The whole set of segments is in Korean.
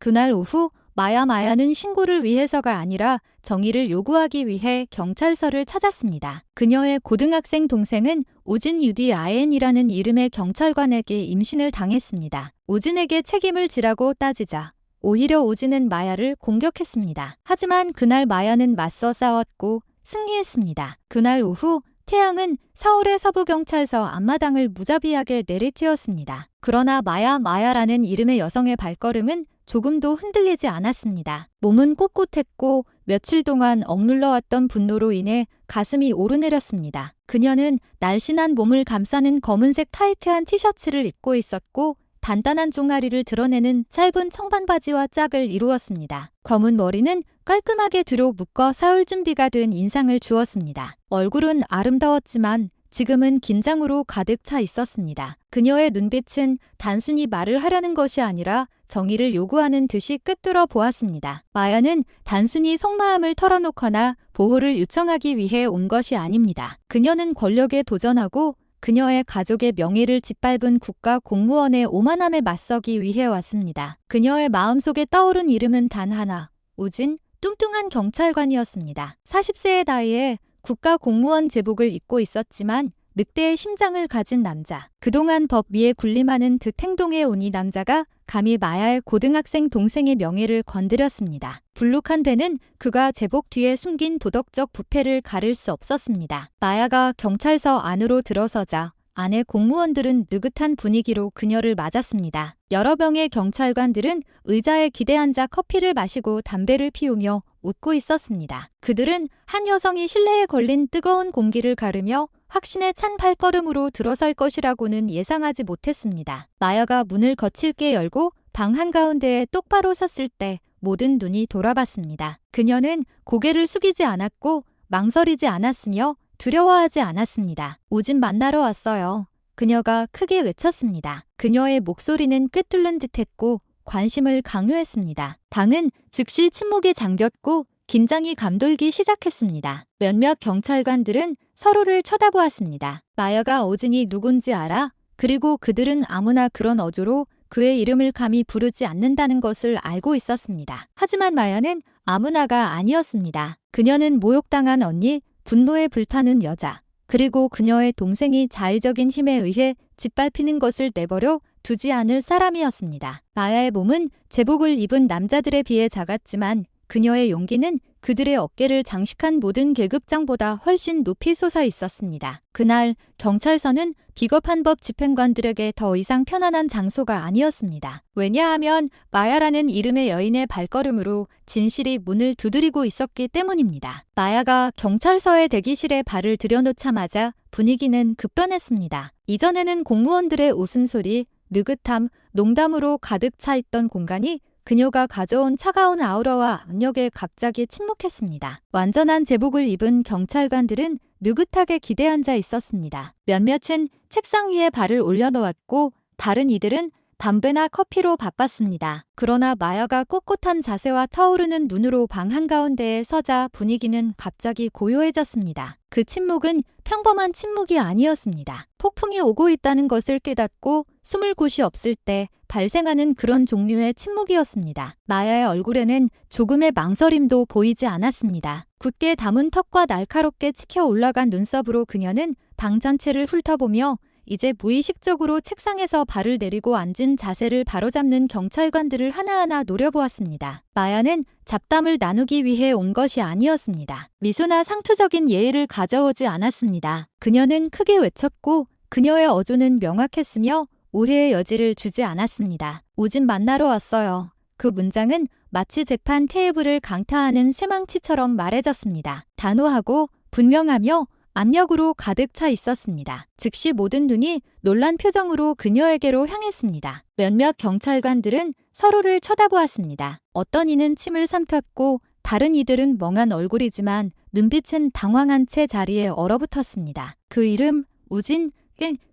그날 오후 마야는 신고를 위해서가 아니라 정의를 요구하기 위해 경찰서를 찾았습니다. 그녀의 고등학생 동생은 우진 UDIN이라는 이름의 경찰관에게 임신을 당했습니다. 우진에게 책임을 지라고 따지자 오히려 우진은 마야를 공격했습니다. 하지만 그날 마야는 맞서 싸웠고 승리했습니다. 그날 오후 태양은 서울의 서부경찰서 앞마당을 무자비하게 내리쬐었습니다. 그러나 마야라는 이름의 여성의 발걸음은 조금도 흔들리지 않았습니다. 몸은 꼿꼿했고 며칠 동안 억눌러왔던 분노로 인해 가슴이 오르내렸습니다. 그녀는 날씬한 몸을 감싸는 검은색 타이트한 티셔츠를 입고 있었고 단단한 종아리를 드러내는 짧은 청반 바지와 짝을 이루었습니다. 검은 머리는 깔끔하게 뒤로 묶어 사흘 준비가 된 인상을 주었습니다. 얼굴은 아름다웠지만 지금은 긴장으로 가득 차 있었습니다. 그녀의 눈빛은 단순히 말을 하려는 것이 아니라 정의를 요구하는 듯이 꿰뚫어 보았습니다. 마야는 단순히 속마음을 털어놓거나 보호를 요청하기 위해 온 것이 아닙니다. 그녀는 권력에 도전하고 그녀의 가족의 명예를 짓밟은 국가 공무원의 오만함에 맞서기 위해 왔습니다. 그녀의 마음속에 떠오른 이름은 단 하나, 우진, 뚱뚱한 경찰관이었습니다. 40세의 나이에 국가 공무원 제복을 입고 있었지만 늑대의 심장을 가진 남자. 그동안 법 위에 군림하는 듯 행동해온 이 남자가 감히 마야의 고등학생 동생의 명예를 건드렸습니다. 불룩한 배는 그가 제복 뒤에 숨긴 도덕적 부패를 가릴 수 없었습니다. 마야가 경찰서 안으로 들어서자 안의 공무원들은 느긋한 분위기로 그녀를 맞았습니다. 여러 명의 경찰관들은 의자에 기대앉아 커피를 마시고 담배를 피우며 웃고 있었습니다. 그들은 한 여성이 실내에 걸린 뜨거운 공기를 가르며 확신에 찬 발걸음으로 들어설 것이라고는 예상하지 못했습니다. 마야가 문을 거칠게 열고 방 한가운데에 똑바로 섰을 때 모든 눈이 돌아봤습니다. 그녀는 고개를 숙이지 않았고 망설이지 않았으며 두려워하지 않았습니다. 우진 만나러 왔어요. 그녀가 크게 외쳤습니다. 그녀의 목소리는 꿰뚫는 듯했고 관심을 강요했습니다. 방은 즉시 침묵에 잠겼고 긴장이 감돌기 시작했습니다. 몇몇 경찰관들은 서로를 쳐다보았습니다. 마야가 우진이 누군지 알아? 그리고 그들은 아무나 그런 어조로 그의 이름을 감히 부르지 않는다는 것을 알고 있었습니다. 하지만 마야는 아무나가 아니었습니다. 그녀는 모욕당한 언니, 분노에 불타는 여자, 그리고 그녀의 동생이 자의적인 힘에 의해 짓밟히는 것을 내버려 두지 않을 사람이었습니다. 마야의 몸은 제복을 입은 남자들에 비해 작았지만 그녀의 용기는 그들의 어깨를 장식한 모든 계급장보다 훨씬 높이 솟아 있었습니다. 그날 경찰서는 비겁한 법 집행관들에게 더 이상 편안한 장소가 아니었습니다. 왜냐하면 마야라는 이름의 여인의 발걸음으로 진실이 문을 두드리고 있었기 때문입니다. 마야가 경찰서의 대기실에 발을 들여놓자마자 분위기는 급변했습니다. 이전에는 공무원들의 웃음소리, 느긋함, 농담으로 가득 차 있던 공간이 그녀가 가져온 차가운 아우라와 압력에 갑자기 침묵했습니다. 완전한 제복을 입은 경찰관들은 느긋하게 기대앉아 있었습니다. 몇몇은 책상 위에 발을 올려놓았고 다른 이들은 담배나 커피로 바빴습니다. 그러나 마야가 꼿꼿한 자세와 타오르는 눈으로 방 한가운데에 서자 분위기는 갑자기 고요해졌습니다. 그 침묵은 평범한 침묵이 아니었습니다. 폭풍이 오고 있다는 것을 깨닫고 숨을 곳이 없을 때 발생하는 그런 종류의 침묵이었습니다. 마야의 얼굴에는 조금의 망설임도 보이지 않았습니다. 굳게 담은 턱과 날카롭게 치켜 올라간 눈썹으로 그녀는 방 전체를 훑어보며 이제 무의식적으로 책상에서 발을 내리고 앉은 자세를 바로잡는 경찰관들을 하나하나 노려보았습니다. 마야는 잡담을 나누기 위해 온 것이 아니었습니다. 미소나 상투적인 예의를 가져오지 않았습니다. 그녀는 크게 외쳤고 그녀의 어조는 명확했으며 오해의 여지를 주지 않았습니다. 우진 만나러 왔어요. 그 문장은 마치 재판 테이블을 강타하는 쇠망치처럼 말해졌습니다. 단호하고 분명하며 압력으로 가득 차 있었습니다. 즉시 모든 눈이 놀란 표정으로 그녀에게로 향했습니다. 몇몇 경찰관들은 서로를 쳐다보았습니다. 어떤 이는 침을 삼켰고 다른 이들은 멍한 얼굴이지만 눈빛은 당황한 채 자리에 얼어붙었습니다. 그 이름 우진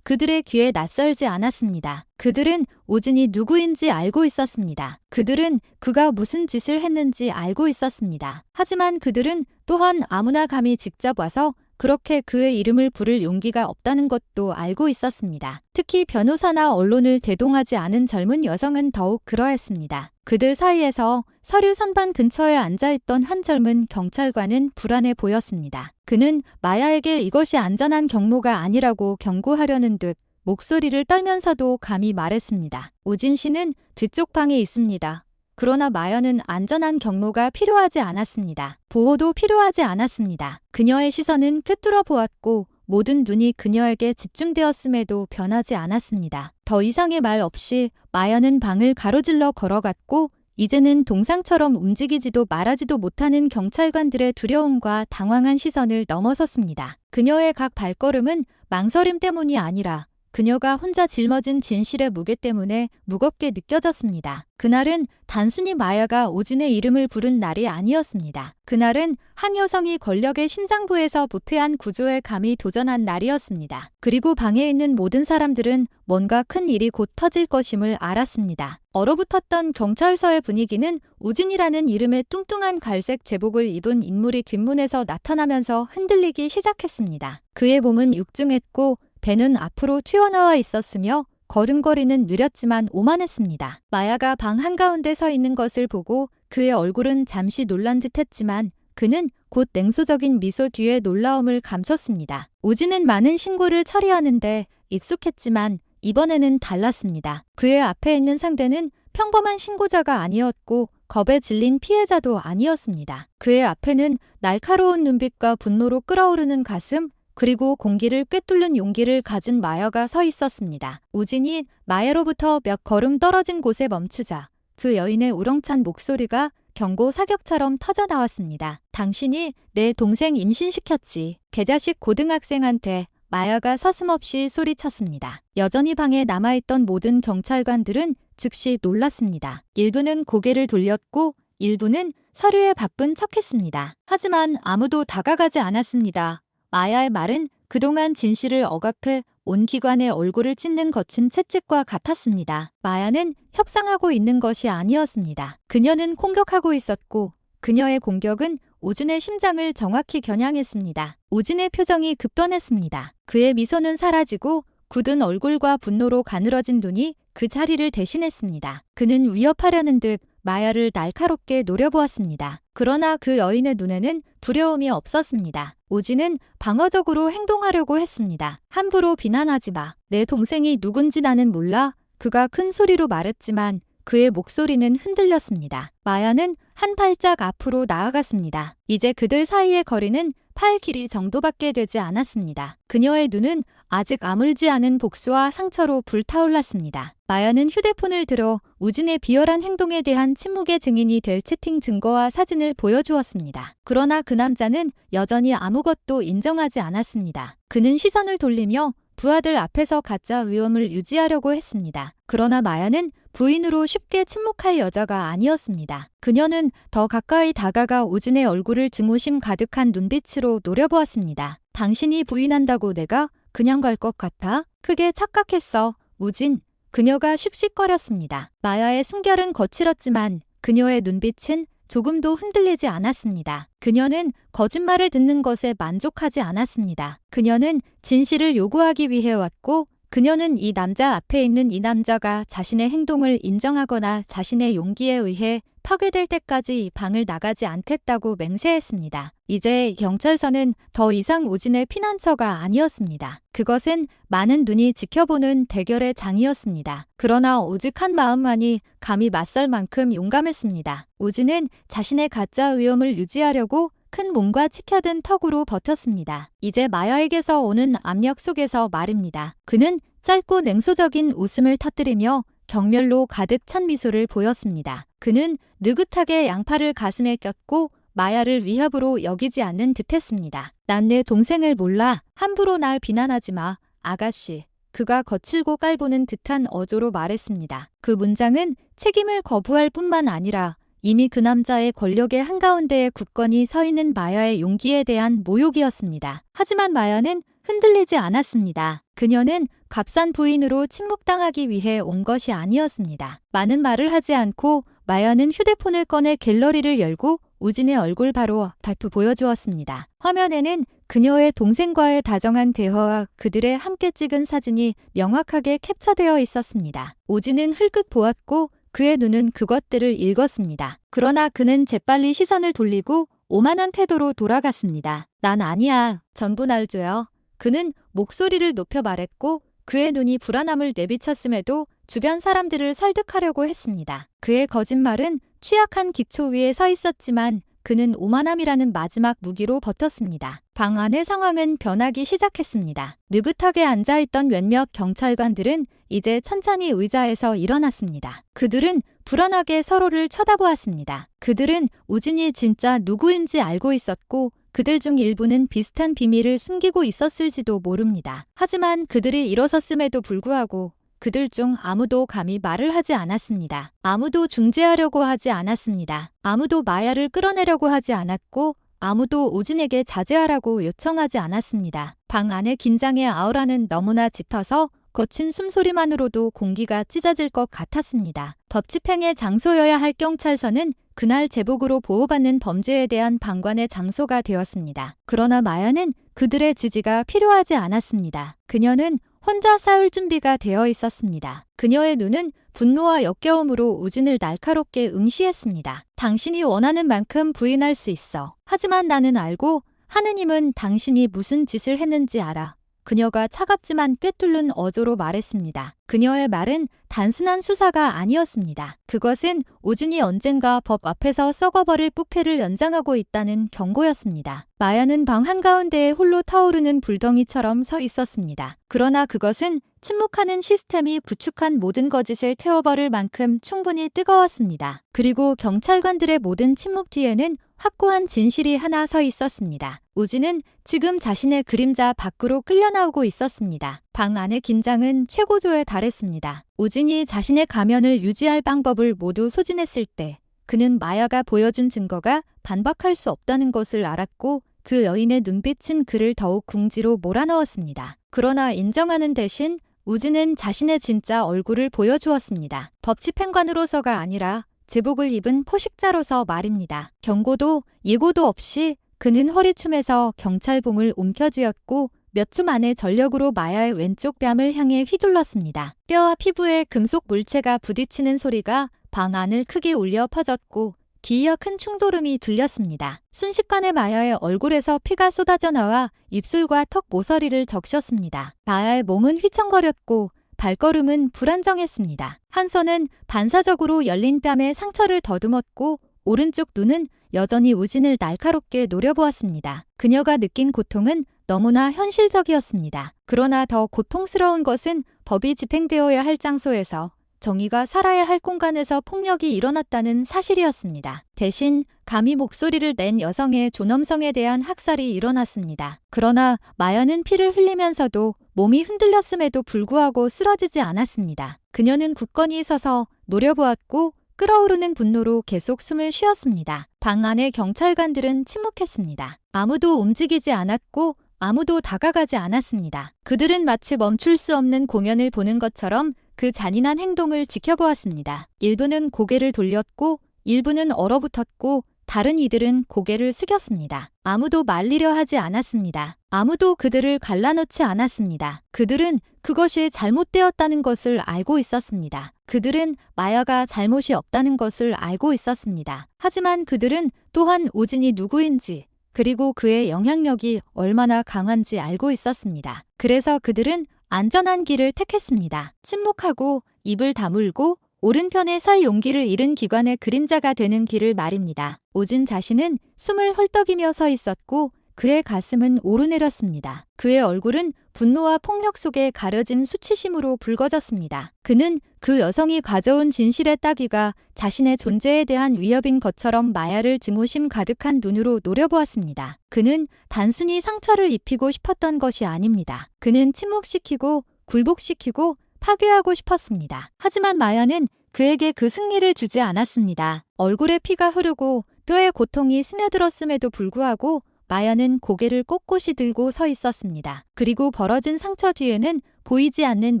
그들의 귀에 낯설지 않았습니다. 그들은 우진이 누구인지 알고 있었습니다. 그들은 그가 무슨 짓을 했는지 알고 있었습니다. 하지만 그들은 또한 아무나 감히 직접 와서 그렇게 그의 이름을 부를 용기가 없다는 것도 알고 있었습니다. 특히 변호사나 언론을 대동하지 않은 젊은 여성은 더욱 그러했습니다. 그들 사이에서 서류 선반 근처에 앉아있던 한 젊은 경찰관은 불안해 보였습니다. 그는 마야에게 이것이 안전한 경로가 아니라고 경고하려는 듯 목소리를 떨면서도 감히 말했습니다. 우진 씨는 뒤쪽 방에 있습니다. 그러나 마야는 안전한 경로가 필요하지 않았습니다. 보호도 필요하지 않았습니다. 그녀의 시선은 꿰뚫어 보았고 모든 눈이 그녀에게 집중되었음에도 변하지 않았습니다. 더 이상의 말 없이 마야는 방을 가로질러 걸어갔고 이제는 동상처럼 움직이지도 말하지도 못하는 경찰관들의 두려움과 당황한 시선을 넘어섰습니다. 그녀의 각 발걸음은 망설임 때문이 아니라 그녀가 혼자 짊어진 진실의 무게 때문에 무겁게 느껴졌습니다. 그날은 단순히 마야가 우진의 이름을 부른 날이 아니었습니다. 그날은 한 여성이 권력의 심장부에서 부패한 구조에 감히 도전한 날이었습니다. 그리고 방에 있는 모든 사람들은 뭔가 큰 일이 곧 터질 것임을 알았습니다. 얼어붙었던 경찰서의 분위기는 우진이라는 이름의 뚱뚱한 갈색 제복을 입은 인물이 뒷문에서 나타나면서 흔들리기 시작했습니다. 그의 몸은 육중했고 배는 앞으로 튀어나와 있었으며 걸음걸이는 느렸지만 오만했습니다. 마야가 방 한가운데 서 있는 것을 보고 그의 얼굴은 잠시 놀란 듯했지만 그는 곧 냉소적인 미소 뒤에 놀라움을 감췄습니다. 우진은 많은 신고를 처리하는데 익숙했지만 이번에는 달랐습니다. 그의 앞에 있는 상대는 평범한 신고자가 아니었고 겁에 질린 피해자도 아니었습니다. 그의 앞에는 날카로운 눈빛과 분노로 끓어오르는 가슴, 그리고 공기를 꿰뚫는 용기를 가진 마야가 서 있었습니다. 우진이 마야로부터 몇 걸음 떨어진 곳에 멈추자 그 여인의 우렁찬 목소리가 경고 사격처럼 터져나왔습니다. 당신이 내 동생 임신시켰지. 개자식 고등학생한테 마야가 서슴없이 소리쳤습니다. 여전히 방에 남아있던 모든 경찰관들은 즉시 놀랐습니다. 일부는 고개를 돌렸고 일부는 서류에 바쁜 척했습니다. 하지만 아무도 다가가지 않았습니다. 마야의 말은 그동안 진실을 억압해 온 기관의 얼굴을 찢는 거친 채찍과 같았습니다. 마야는 협상하고 있는 것이 아니었습니다. 그녀는 공격하고 있었고 그녀의 공격은 우진의 심장을 정확히 겨냥했습니다. 우진의 표정이 급변했습니다. 그의 미소는 사라지고 굳은 얼굴과 분노로 가늘어진 눈이 그 자리를 대신했습니다. 그는 위협하려는 듯 마야를 날카롭게 노려보았습니다. 그러나 그 여인의 눈에는 두려움이 없었습니다. 우진은 방어적으로 행동하려고 했습니다. 함부로 비난하지 마. 내 동생이 누군지 나는 몰라. 그가 큰 소리로 말했지만 그의 목소리는 흔들렸습니다. 마야는 한 발짝 앞으로 나아갔습니다. 이제 그들 사이의 거리는 팔 길이 정도밖에 되지 않았습니다. 그녀의 눈은 아직 아물지 않은 복수와 상처로 불타올랐습니다. 마야는 휴대폰을 들어 우진의 비열한 행동에 대한 침묵의 증인이 될 채팅 증거와 사진을 보여주었습니다. 그러나 그 남자는 여전히 아무것도 인정하지 않았습니다. 그는 시선을 돌리며 부하들 앞에서 가짜 위험을 유지하려고 했습니다. 그러나 마야는 부인으로 쉽게 침묵할 여자가 아니었습니다. 그녀는 더 가까이 다가가 우진의 얼굴을 증오심 가득한 눈빛으로 노려보았습니다. 당신이 부인한다고 내가 그냥 갈 것 같아? 크게 착각했어, 우진. 그녀가 씩씩거렸습니다. 마야의 숨결은 거칠었지만 그녀의 눈빛은 조금도 흔들리지 않았습니다. 그녀는 거짓말을 듣는 것에 만족하지 않았습니다. 그녀는 진실을 요구하기 위해 왔고 그녀는 이 남자 앞에 있는 이 남자가 자신의 행동을 인정하거나 자신의 용기에 의해 파괴될 때까지 이 방을 나가지 않겠다고 맹세했습니다. 이제 경찰서는 더 이상 우진의 피난처가 아니었습니다. 그것은 많은 눈이 지켜보는 대결의 장이었습니다. 그러나 오직 한 마음만이 감히 맞설 만큼 용감했습니다. 우진은 자신의 가짜 위험을 유지하려고 큰 몸과 치켜든 턱으로 버텼습니다. 이제 마야에게서 오는 압력 속에서 말입니다. 그는 짧고 냉소적인 웃음을 터뜨리며 경멸로 가득 찬 미소를 보였습니다. 그는 느긋하게 양팔을 가슴에 꼈고 마야를 위협으로 여기지 않는 듯했습니다. 난 내 동생을 몰라. 함부로 날 비난하지 마, 아가씨. 그가 거칠고 깔보는 듯한 어조로 말했습니다. 그 문장은 책임을 거부할 뿐만 아니라 이미 그 남자의 권력의 한가운데에 굳건히 서 있는 마야의 용기에 대한 모욕이었습니다. 하지만 마야는 흔들리지 않았습니다. 그녀는 값싼 부인으로 침묵당하기 위해 온 것이 아니었습니다. 많은 말을 하지 않고 마야는 휴대폰을 꺼내 갤러리를 열고 우진의 얼굴 바로 발표 보여주었습니다. 화면에는 그녀의 동생과의 다정한 대화와 그들의 함께 찍은 사진이 명확하게 캡처되어 있었습니다. 우진은 흘끗 보았고 그의 눈은 그것들을 읽었습니다. 그러나 그는 재빨리 시선을 돌리고 오만한 태도로 돌아갔습니다. 난 아니야. 전부 날 줘요. 그는 목소리를 높여 말했고 그의 눈이 불안함을 내비쳤음에도 주변 사람들을 설득하려고 했습니다. 그의 거짓말은 취약한 기초 위에 서 있었지만 그는 오만함이라는 마지막 무기로 버텼습니다. 방 안의 상황은 변하기 시작했습니다. 느긋하게 앉아있던 몇몇 경찰관들은 이제 천천히 의자에서 일어났습니다. 그들은 불안하게 서로를 쳐다보았습니다. 그들은 우진이 진짜 누구인지 알고 있었고 그들 중 일부는 비슷한 비밀을 숨기고 있었을지도 모릅니다. 하지만 그들이 일어섰음에도 불구하고 그들 중 아무도 감히 말을 하지 않았습니다. 아무도 중재하려고 하지 않았습니다. 아무도 마야를 끌어내려고 하지 않았고 아무도 우진에게 자제하라고 요청하지 않았습니다. 방 안의 긴장의 아우라는 너무나 짙어서 거친 숨소리만으로도 공기가 찢어질 것 같았습니다. 법집행의 장소여야 할 경찰서는 그날 제복으로 보호받는 범죄에 대한 방관의 장소가 되었습니다. 그러나 마야는 그들의 지지가 필요하지 않았습니다. 그녀는 혼자 싸울 준비가 되어 있었습니다. 그녀의 눈은 분노와 역겨움으로 우진을 날카롭게 응시했습니다. 당신이 원하는 만큼 부인할 수 있어. 하지만 나는 알고 하느님은 당신이 무슨 짓을 했는지 알아. 그녀가 차갑지만 꿰뚫는 어조로 말했습니다. 그녀의 말은 단순한 수사가 아니었습니다. 그것은 우진이 언젠가 법 앞에서 썩어버릴 부패를 연장하고 있다는 경고였습니다. 마야는 방 한가운데에 홀로 타오르는 불덩이처럼 서 있었습니다. 그러나 그것은 침묵하는 시스템이 구축한 모든 거짓을 태워버릴 만큼 충분히 뜨거웠습니다. 그리고 경찰관들의 모든 침묵 뒤에는 확고한 진실이 하나 서 있었습니다. 우진은 지금 자신의 그림자 밖으로 끌려나오고 있었습니다. 방 안의 긴장은 최고조에 달했습니다. 우진이 자신의 가면을 유지할 방법을 모두 소진했을 때 그는 마야가 보여준 증거가 반박할 수 없다는 것을 알았고 그 여인의 눈빛은 그를 더욱 궁지로 몰아넣었습니다. 그러나 인정하는 대신 우진은 자신의 진짜 얼굴을 보여주었습니다. 법집행관으로서가 아니라 제복을 입은 포식자로서 말입니다. 경고도 예고도 없이 그는 허리춤에서 경찰봉을 움켜쥐었고 몇 초 만에 전력으로 마야의 왼쪽 뺨을 향해 휘둘렀습니다. 뼈와 피부에 금속 물체가 부딪히는 소리가 방 안을 크게 울려 퍼졌고 기이어 큰 충돌음이 들렸습니다. 순식간에 마야의 얼굴에서 피가 쏟아져 나와 입술과 턱 모서리를 적셨습니다. 마야의 몸은 휘청거렸고 발걸음은 불안정했습니다. 한 손은 반사적으로 열린 뺨에 상처를 더듬었고 오른쪽 눈은 여전히 우진을 날카롭게 노려보았습니다. 그녀가 느낀 고통은 너무나 현실적이었습니다. 그러나 더 고통스러운 것은 법이 집행되어야 할 장소에서 정의가 살아야 할 공간에서 폭력이 일어났다는 사실이었습니다. 대신 감히 목소리를 낸 여성의 존엄성에 대한 학살이 일어났습니다. 그러나 마야는 피를 흘리면서도 몸이 흔들렸음에도 불구하고 쓰러지지 않았습니다. 그녀는 굳건히 서서 노려보았고 끓어오르는 분노로 계속 숨을 쉬었습니다. 방 안의 경찰관들은 침묵했습니다. 아무도 움직이지 않았고 아무도 다가가지 않았습니다. 그들은 마치 멈출 수 없는 공연을 보는 것처럼 그 잔인한 행동을 지켜보았습니다. 일부는 고개를 돌렸고 일부는 얼어붙었고 다른 이들은 고개를 숙였습니다. 아무도 말리려 하지 않았습니다. 아무도 그들을 갈라놓지 않았습니다. 그들은 그것이 잘못되었다는 것을 알고 있었습니다. 그들은 마야가 잘못이 없다는 것을 알고 있었습니다. 하지만 그들은 또한 우진이 누구인지 그리고 그의 영향력이 얼마나 강한지 알고 있었습니다. 그래서 그들은 안전한 길을 택했습니다. 침묵하고 입을 다물고 오른편에 설 용기를 잃은 기관의 그림자가 되는 길을 말입니다. 우진 자신은 숨을 헐떡이며 서 있었고 그의 가슴은 오르내렸습니다. 그의 얼굴은 분노와 폭력 속에 가려진 수치심으로 붉어졌습니다. 그는 그 여성이 가져온 진실의 따귀가 자신의 존재에 대한 위협인 것처럼 마야를 증오심 가득한 눈으로 노려보았습니다. 그는 단순히 상처를 입히고 싶었던 것이 아닙니다. 그는 침묵시키고 굴복시키고 파괴하고 싶었습니다. 하지만 마야는 그에게 그 승리를 주지 않았습니다. 얼굴에 피가 흐르고 뼈에 고통이 스며들었음에도 불구하고 마야는 고개를 꼿꼿이 들고 서 있었습니다. 그리고 벌어진 상처 뒤에는 보이지 않는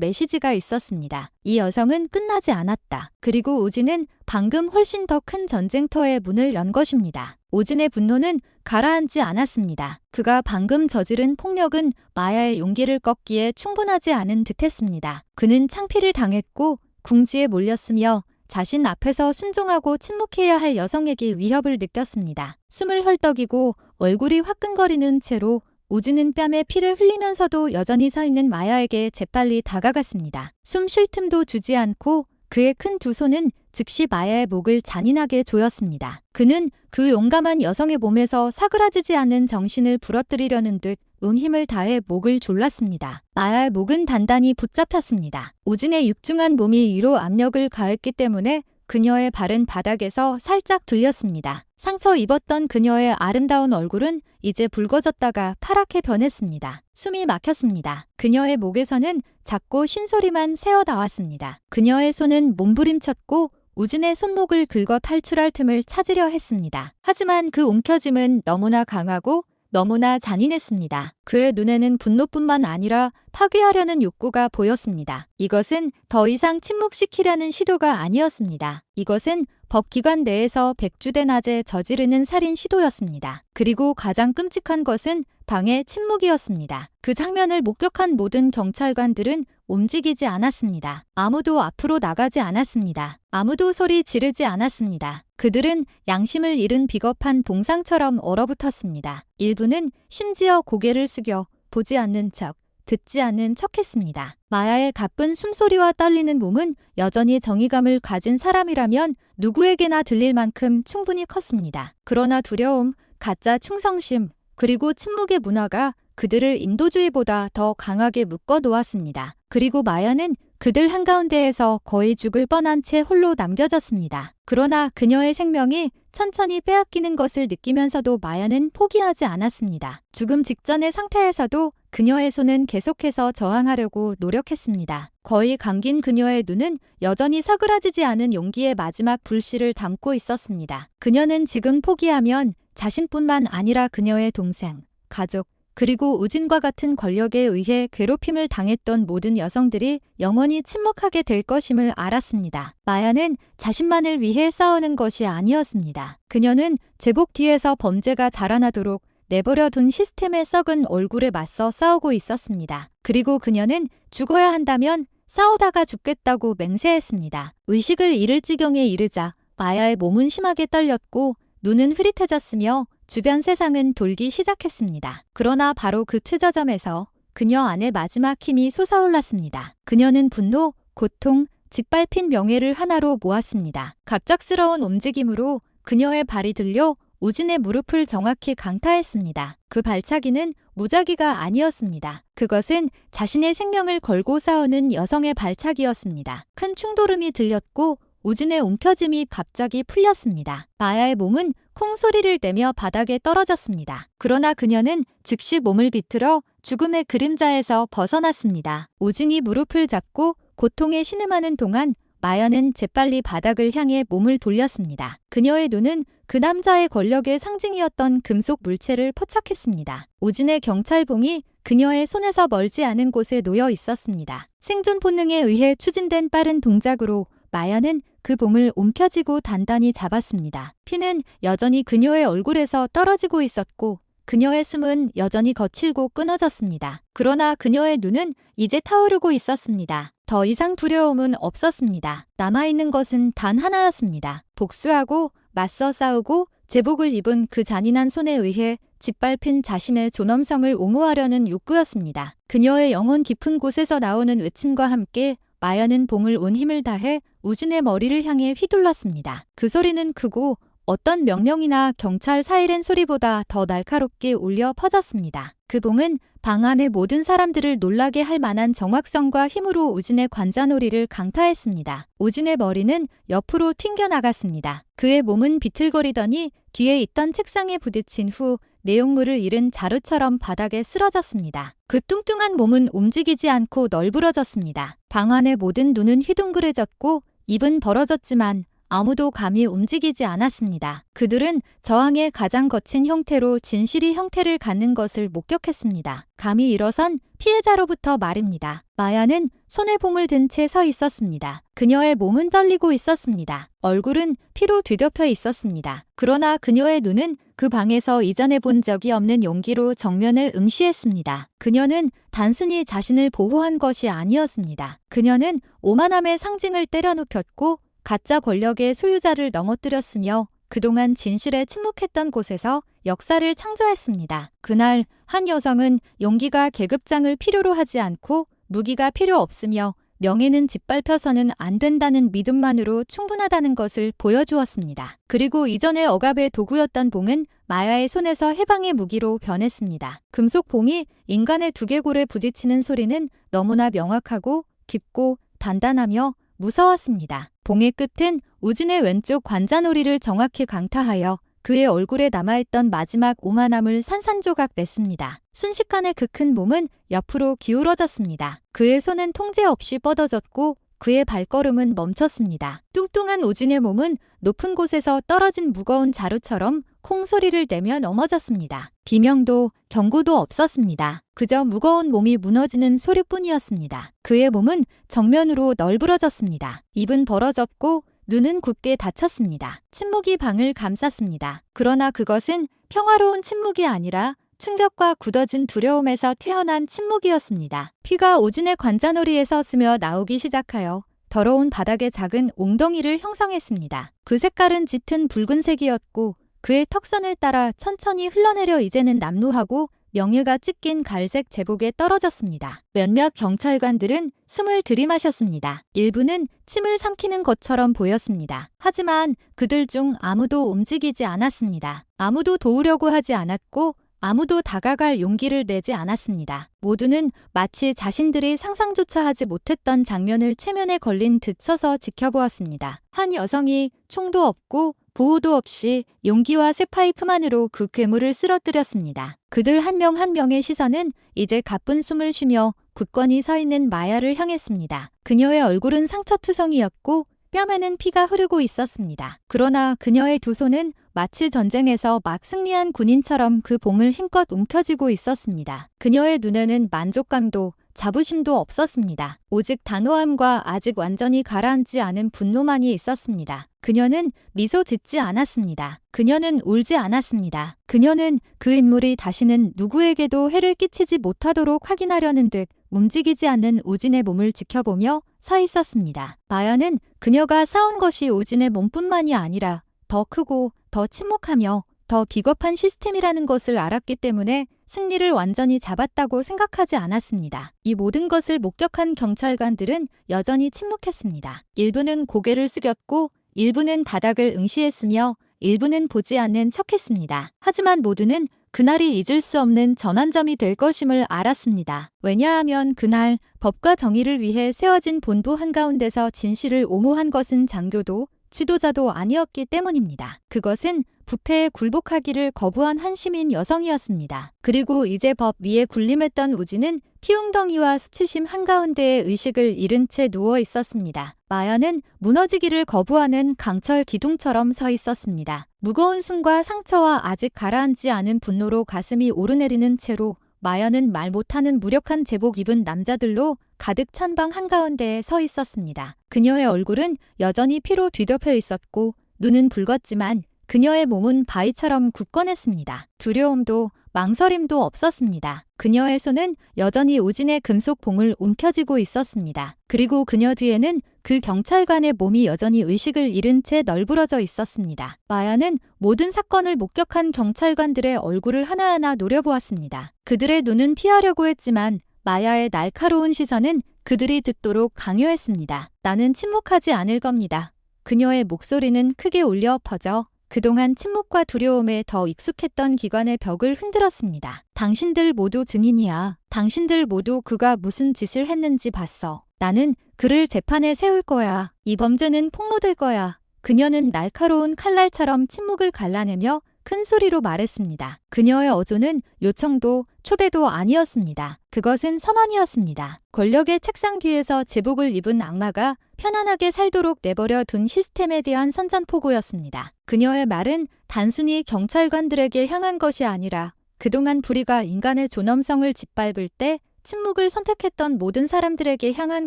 메시지가 있었습니다. 이 여성은 끝나지 않았다. 그리고 우진은 방금 훨씬 더 큰 전쟁터의 문을 연 것입니다. 우진의 분노는 가라앉지 않았습니다. 그가 방금 저지른 폭력은 마야의 용기를 꺾기에 충분하지 않은 듯했습니다. 그는 창피를 당했고 궁지에 몰렸으며 자신 앞에서 순종하고 침묵해야 할 여성에게 위협을 느꼈습니다. 숨을 헐떡이고 얼굴이 화끈거리는 채로 우진은 뺨에 피를 흘리면서도 여전히 서 있는 마야에게 재빨리 다가갔습니다. 숨 쉴 틈도 주지 않고 그의 큰 두 손은 즉시 마야의 목을 잔인하게 조였습니다. 그는 그 용감한 여성의 몸에서 사그라지지 않는 정신을 부러뜨리려는 듯 온 힘을 다해 목을 졸랐습니다. 마야의 목은 단단히 붙잡혔습니다. 우진의 육중한 몸이 위로 압력을 가했기 때문에 그녀의 발은 바닥에서 살짝 들렸습니다. 상처 입었던 그녀의 아름다운 얼굴은 이제 붉어졌다가 파랗게 변했습니다. 숨이 막혔습니다. 그녀의 목에서는 작고 쉰소리만 새어 나왔습니다. 그녀의 손은 몸부림쳤고 우진의 손목을 긁어 탈출할 틈을 찾으려 했습니다. 하지만 그 움켜짐은 너무나 강하고 너무나 잔인했습니다. 그의 눈에는 분노뿐만 아니라 파괴하려는 욕구가 보였습니다. 이것은 더 이상 침묵시키려는 시도가 아니었습니다. 이것은 법기관 내에서 백주대 낮에 저지르는 살인 시도였습니다. 그리고 가장 끔찍한 것은 방의 침묵이었습니다. 그 장면을 목격한 모든 경찰관들은 움직이지 않았습니다. 아무도 앞으로 나가지 않았습니다. 아무도 소리 지르지 않았습니다. 그들은 양심을 잃은 비겁한 동상처럼 얼어붙었습니다. 일부는 심지어 고개를 숙여 보지 않는 척, 듣지 않는 척했습니다. 마야의 가쁜 숨소리와 떨리는 몸은 여전히 정의감을 가진 사람이라면 누구에게나 들릴 만큼 충분히 컸습니다. 그러나 두려움, 가짜 충성심, 그리고 침묵의 문화가 그들을 인도주의보다 더 강하게 묶어 놓았습니다. 그리고 마야는 그들 한가운데에서 거의 죽을 뻔한 채 홀로 남겨졌습니다. 그러나 그녀의 생명이 천천히 빼앗기는 것을 느끼면서도 마야는 포기하지 않았습니다. 죽음 직전의 상태에서도 그녀의 손은 계속해서 저항하려고 노력했습니다. 거의 감긴 그녀의 눈은 여전히 사그라지지 않은 용기의 마지막 불씨를 담고 있었습니다. 그녀는 지금 포기하면 자신뿐만 아니라 그녀의 동생, 가족, 그리고 우진과 같은 권력에 의해 괴롭힘을 당했던 모든 여성들이 영원히 침묵하게 될 것임을 알았습니다. 마야는 자신만을 위해 싸우는 것이 아니었습니다. 그녀는 제복 뒤에서 범죄가 자라나도록 내버려둔 시스템의 썩은 얼굴에 맞서 싸우고 있었습니다. 그리고 그녀는 죽어야 한다면 싸우다가 죽겠다고 맹세했습니다. 의식을 잃을 지경에 이르자 마야의 몸은 심하게 떨렸고 눈은 흐릿해졌으며 주변 세상은 돌기 시작했습니다. 그러나 바로 그 트저점에서 그녀 안에 마지막 힘이 솟아올랐습니다. 그녀는 분노, 고통, 짓밟힌 명예를 하나로 모았습니다. 갑작스러운 움직임으로 그녀의 발이 들려 우진의 무릎을 정확히 강타했습니다. 그 발차기는 무작위가 아니었습니다. 그것은 자신의 생명을 걸고 싸우는 여성의 발차기였습니다. 큰 충돌음이 들렸고 우진의 움켜짐이 갑자기 풀렸습니다. 마야의 몸은 쿵 소리를 내며 바닥에 떨어졌습니다. 그러나 그녀는 즉시 몸을 비틀어 죽음의 그림자에서 벗어났습니다. 우진이 무릎을 잡고 고통에 신음하는 동안 마야는 재빨리 바닥을 향해 몸을 돌렸습니다. 그녀의 눈은 그 남자의 권력의 상징이었던 금속 물체를 포착했습니다. 우진의 경찰봉이 그녀의 손에서 멀지 않은 곳에 놓여 있었습니다. 생존 본능에 의해 추진된 빠른 동작으로 마야는 그 봉을 움켜쥐고 단단히 잡았습니다. 피는 여전히 그녀의 얼굴에서 떨어지고 있었고 그녀의 숨은 여전히 거칠고 끊어졌습니다. 그러나 그녀의 눈은 이제 타오르고 있었습니다. 더 이상 두려움은 없었습니다. 남아있는 것은 단 하나였습니다. 복수하고 맞서 싸우고 제복을 입은 그 잔인한 손에 의해 짓밟힌 자신의 존엄성을 옹호하려는 욕구였습니다. 그녀의 영혼 깊은 곳에서 나오는 외침과 함께 마야는 봉을 온 힘을 다해 우진의 머리를 향해 휘둘렀습니다. 그 소리는 크고 어떤 명령이나 경찰 사이렌 소리보다 더 날카롭게 울려 퍼졌습니다. 그 봉은 방 안의 모든 사람들을 놀라게 할 만한 정확성과 힘으로 우진의 관자놀이를 강타했습니다. 우진의 머리는 옆으로 튕겨나갔습니다. 그의 몸은 비틀거리더니 뒤에 있던 책상에 부딪힌 후 내용물을 잃은 자루처럼 바닥에 쓰러졌습니다. 그 뚱뚱한 몸은 움직이지 않고 널브러졌습니다. 방 안의 모든 눈은 휘둥그레졌고 입은 벌어졌지만 아무도 감히 움직이지 않았습니다. 그들은 저항의 가장 거친 형태로 진실이 형태를 갖는 것을 목격했습니다. 감히 일어선 피해자로부터 말입니다. 마야는 손에 봉을 든 채 서 있었습니다. 그녀의 몸은 떨리고 있었습니다. 얼굴은 피로 뒤덮여 있었습니다. 그러나 그녀의 눈은 그 방에서 이전에 본 적이 없는 용기로 정면을 응시했습니다. 그녀는 단순히 자신을 보호한 것이 아니었습니다. 그녀는 오만함의 상징을 때려눕혔고 가짜 권력의 소유자를 넘어뜨렸으며 그동안 진실에 침묵했던 곳에서 역사를 창조했습니다. 그날 한 여성은 용기가 계급장을 필요로 하지 않고 무기가 필요 없으며 명예는 짓밟혀서는 안 된다는 믿음만으로 충분하다는 것을 보여주었습니다. 그리고 이전의 억압의 도구였던 봉은 마야의 손에서 해방의 무기로 변했습니다. 금속 봉이 인간의 두개골에 부딪히는 소리는 너무나 명확하고 깊고 단단하며 무서웠습니다. 봉의 끝은 우진의 왼쪽 관자놀이를 정확히 강타하여 그의 얼굴에 남아있던 마지막 오만함을 산산조각 냈습니다. 순식간에 그 큰 몸은 옆으로 기울어졌습니다. 그의 손은 통제 없이 뻗어졌고 그의 발걸음은 멈췄습니다. 뚱뚱한 우진의 몸은 높은 곳에서 떨어진 무거운 자루처럼 콩소리를 내며 넘어졌습니다. 비명도 경고도 없었습니다. 그저 무거운 몸이 무너지는 소리뿐이었습니다. 그의 몸은 정면으로 널브러졌습니다. 입은 벌어졌고 눈은 굳게 닫혔습니다. 침묵이 방을 감쌌습니다. 그러나 그것은 평화로운 침묵이 아니라 충격과 굳어진 두려움에서 태어난 침묵이었습니다. 피가 오진의 관자놀이에서 스며 나오기 시작하여 더러운 바닥에 작은 웅덩이를 형성했습니다. 그 색깔은 짙은 붉은색이었고 그의 턱선을 따라 천천히 흘러내려 이제는 남루하고 명예가 찢긴 갈색 제복에 떨어졌습니다. 몇몇 경찰관들은 숨을 들이마셨습니다. 일부는 침을 삼키는 것처럼 보였습니다. 하지만 그들 중 아무도 움직이지 않았습니다. 아무도 도우려고 하지 않았고 아무도 다가갈 용기를 내지 않았습니다. 모두는 마치 자신들이 상상조차 하지 못했던 장면을 체면에 걸린 듯 서서 지켜보았습니다. 한 여성이 총도 없고 보호도 없이 용기와 쇠파이프만으로 그 괴물을 쓰러뜨렸습니다. 그들 한 명 한 명의 시선은 이제 가쁜 숨을 쉬며 굳건히 서 있는 마야를 향했습니다. 그녀의 얼굴은 상처투성이었고 뺨에는 피가 흐르고 있었습니다. 그러나 그녀의 두 손은 마치 전쟁에서 막 승리한 군인처럼 그 봉을 힘껏 움켜쥐고 있었습니다. 그녀의 눈에는 만족감도 자부심도 없었습니다. 오직 단호함과 아직 완전히 가라앉지 않은 분노만이 있었습니다. 그녀는 미소 짓지 않았습니다. 그녀는 울지 않았습니다. 그녀는 그 인물이 다시는 누구에게도 해를 끼치지 못하도록 확인하려는 듯 움직이지 않는 우진의 몸을 지켜보며 서 있었습니다. 마야는 그녀가 싸운 것이 우진의 몸뿐만이 아니라 더 크고 더 침묵하며 더 비겁한 시스템이라는 것을 알았기 때문에 승리를 완전히 잡았다고 생각하지 않았습니다. 이 모든 것을 목격한 경찰관들은 여전히 침묵했습니다. 일부는 고개를 숙였고 일부는 바닥을 응시했으며 일부는 보지 않는 척했습니다. 하지만 모두는 그날이 잊을 수 없는 전환점이 될 것임을 알았습니다. 왜냐하면 그날 법과 정의를 위해 세워진 본부 한가운데서 진실을 옹호한 것은 장교도 지도자도 아니었기 때문입니다. 그것은 부패에 굴복하기를 거부한 한 시민 여성이었습니다. 그리고 이제 법 위에 군림했던 우진은 피웅덩이와 수치심 한가운데에 의식을 잃은 채 누워 있었습니다. 마야는 무너지기를 거부하는 강철 기둥처럼 서 있었습니다. 무거운 숨과 상처와 아직 가라앉지 않은 분노로 가슴이 오르내리는 채로 마야는 말 못하는 무력한 제복 입은 남자들로 가득 찬 방 한가운데에 서 있었습니다. 그녀의 얼굴은 여전히 피로 뒤덮여 있었고 눈은 붉었지만 그녀의 몸은 바위처럼 굳건했습니다. 두려움도 망설임도 없었습니다. 그녀의 손은 여전히 우진의 금속 봉을 움켜쥐고 있었습니다. 그리고 그녀 뒤에는 그 경찰관의 몸이 여전히 의식을 잃은 채 널브러져 있었습니다. 마야는 모든 사건을 목격한 경찰관들의 얼굴을 하나하나 노려보았습니다. 그들의 눈은 피하려고 했지만 마야의 날카로운 시선은 그들이 듣도록 강요했습니다. 나는 침묵하지 않을 겁니다. 그녀의 목소리는 크게 울려 퍼져 그동안 침묵과 두려움에 더 익숙했던 기관의 벽을 흔들었습니다. 당신들 모두 증인이야. 당신들 모두 그가 무슨 짓을 했는지 봤어. 나는 그를 재판에 세울 거야. 이 범죄는 폭로될 거야. 그녀는 날카로운 칼날처럼 침묵을 갈라내며 큰 소리로 말했습니다. 그녀의 어조는 요청도 초대도 아니었습니다. 그것은 선언이었습니다. 권력의 책상 뒤에서 제복을 입은 악마가 편안하게 살도록 내버려 둔 시스템에 대한 선전포고였습니다. 그녀의 말은 단순히 경찰관들에게 향한 것이 아니라 그동안 불의가 인간의 존엄성을 짓밟을 때 침묵을 선택했던 모든 사람들에게 향한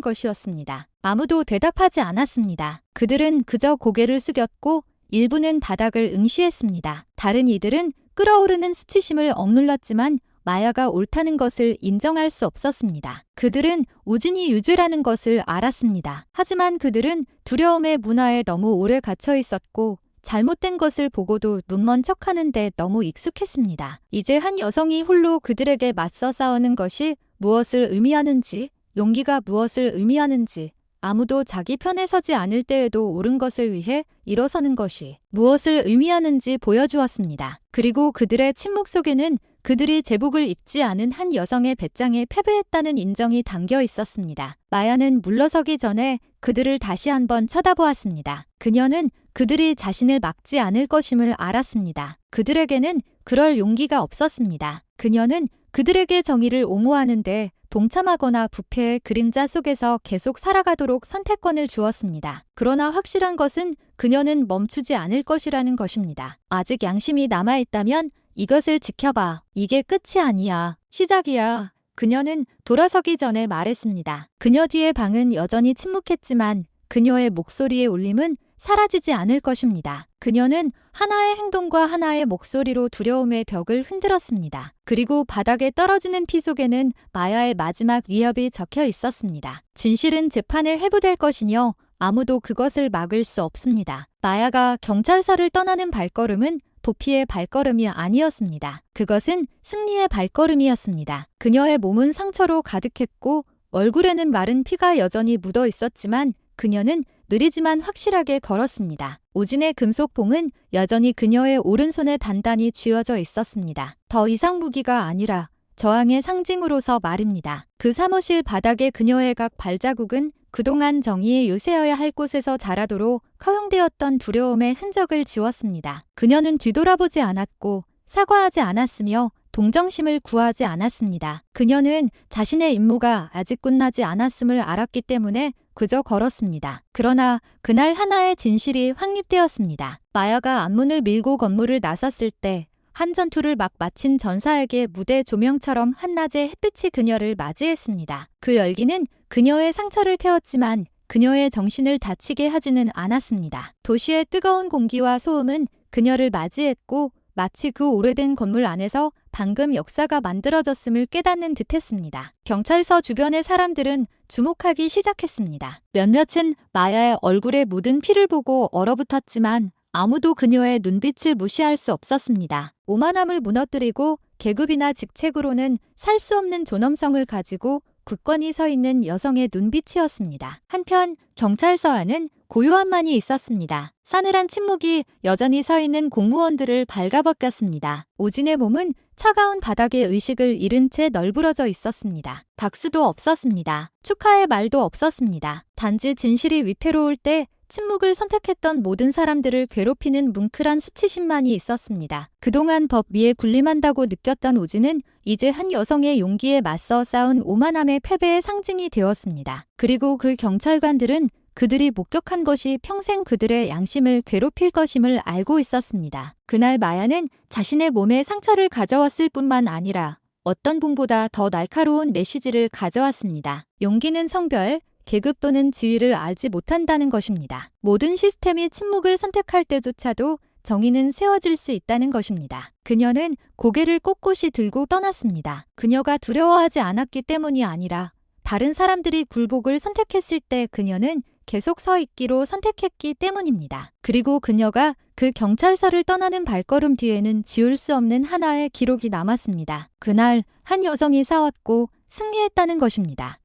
것이었습니다. 아무도 대답하지 않았습니다. 그들은 그저 고개를 숙였고 일부는 바닥을 응시했습니다. 다른 이들은 끓어오르는 수치심을 억눌렀지만 마야가 옳다는 것을 인정할 수 없었습니다. 그들은 우진이 유죄라는 것을 알았습니다. 하지만 그들은 두려움의 문화에 너무 오래 갇혀 있었고 잘못된 것을 보고도 눈먼 척하는데 너무 익숙했습니다. 이제 한 여성이 홀로 그들에게 맞서 싸우는 것이 무엇을 의미하는지, 용기가 무엇을 의미하는지, 아무도 자기 편에 서지 않을 때에도 옳은 것을 위해 일어서는 것이 무엇을 의미하는지 보여주었습니다. 그리고 그들의 침묵 속에는 그들이 제복을 입지 않은 한 여성의 배짱에 패배했다는 인정이 담겨 있었습니다. 마야는 물러서기 전에 그들을 다시 한번 쳐다보았습니다. 그녀는 그들이 자신을 막지 않을 것임을 알았습니다. 그들에게는 그럴 용기가 없었습니다. 그녀는 그들에게 정의를 옹호하는데 동참하거나 부패의 그림자 속에서 계속 살아가도록 선택권을 주었습니다. 그러나 확실한 것은 그녀는 멈추지 않을 것이라는 것입니다. 아직 양심이 남아있다면 이것을 지켜봐. 이게 끝이 아니야. 시작이야. 그녀는 돌아서기 전에 말했습니다. 그녀 뒤의 방은 여전히 침묵했지만 그녀의 목소리의 울림은 사라지지 않을 것입니다. 그녀는 하나의 행동과 하나의 목소리로 두려움의 벽을 흔들었습니다. 그리고 바닥에 떨어지는 피 속에는 마야의 마지막 위협이 적혀 있었습니다. 진실은 재판에 회부될 것이며 아무도 그것을 막을 수 없습니다. 마야가 경찰서를 떠나는 발걸음은 도피의 발걸음이 아니었습니다. 그것은 승리의 발걸음이었습니다. 그녀의 몸은 상처로 가득했고 얼굴에는 마른 피가 여전히 묻어 있었지만 그녀는 느리지만 확실하게 걸었습니다. 우진의 금속봉은 여전히 그녀의 오른손에 단단히 쥐어져 있었습니다. 더 이상 무기가 아니라 저항의 상징으로서 말입니다. 그 사무실 바닥의 그녀의 각 발자국은 그동안 정의의 요새여야 할 곳에서 자라도록 허용되었던 두려움의 흔적을 지웠습니다. 그녀는 뒤돌아보지 않았고 사과하지 않았으며 동정심을 구하지 않았습니다. 그녀는 자신의 임무가 아직 끝나지 않았음을 알았기 때문에 그저 걸었습니다. 그러나 그날 하나의 진실이 확립되었습니다. 마야가 앞문을 밀고 건물을 나섰을 때 한 전투를 막 마친 전사에게 무대 조명처럼 한낮의 햇빛이 그녀를 맞이했습니다. 그 열기는 그녀의 상처를 태웠지만 그녀의 정신을 다치게 하지는 않았습니다. 도시의 뜨거운 공기와 소음은 그녀를 맞이했고 마치 그 오래된 건물 안에서 방금 역사가 만들어졌음을 깨닫는 듯했습니다. 경찰서 주변의 사람들은 주목하기 시작했습니다. 몇몇은 마야의 얼굴에 묻은 피를 보고 얼어붙었지만 아무도 그녀의 눈빛을 무시할 수 없었습니다. 오만함을 무너뜨리고 계급이나 직책으로는 살 수 없는 존엄성을 가지고 굳건히 서 있는 여성의 눈빛이었습니다. 한편 경찰서 안은 고요함만이 있었습니다. 싸늘한 침묵이 여전히 서 있는 공무원들을 발가벗겼습니다. 오진의 몸은 차가운 바닥에 의식을 잃은 채 널브러져 있었습니다. 박수도 없었습니다. 축하의 말도 없었습니다. 단지 진실이 위태로울 때 침묵을 선택했던 모든 사람들을 괴롭히는 뭉클한 수치심만이 있었습니다. 그동안 법 위에 군림한다고 느꼈던 오진은 이제 한 여성의 용기에 맞서 싸운 오만함의 패배의 상징이 되었습니다. 그리고 그 경찰관들은 그들이 목격한 것이 평생 그들의 양심을 괴롭힐 것임을 알고 있었습니다. 그날 마야는 자신의 몸에 상처를 가져왔을 뿐만 아니라 어떤 분보다 더 날카로운 메시지를 가져왔습니다. 용기는 성별, 계급 또는 지위를 알지 못한다는 것입니다. 모든 시스템이 침묵을 선택할 때조차도 정의는 세워질 수 있다는 것입니다. 그녀는 고개를 꼿꼿이 들고 떠났습니다. 그녀가 두려워하지 않았기 때문이 아니라 다른 사람들이 굴복을 선택했을 때 그녀는 계속 서 있기로 선택했기 때문입니다. 그리고 그녀가 그 경찰서를 떠나는 발걸음 뒤에는 지울 수 없는 하나의 기록이 남았습니다. 그날 한 여성이 싸웠고 승리했다는 것입니다.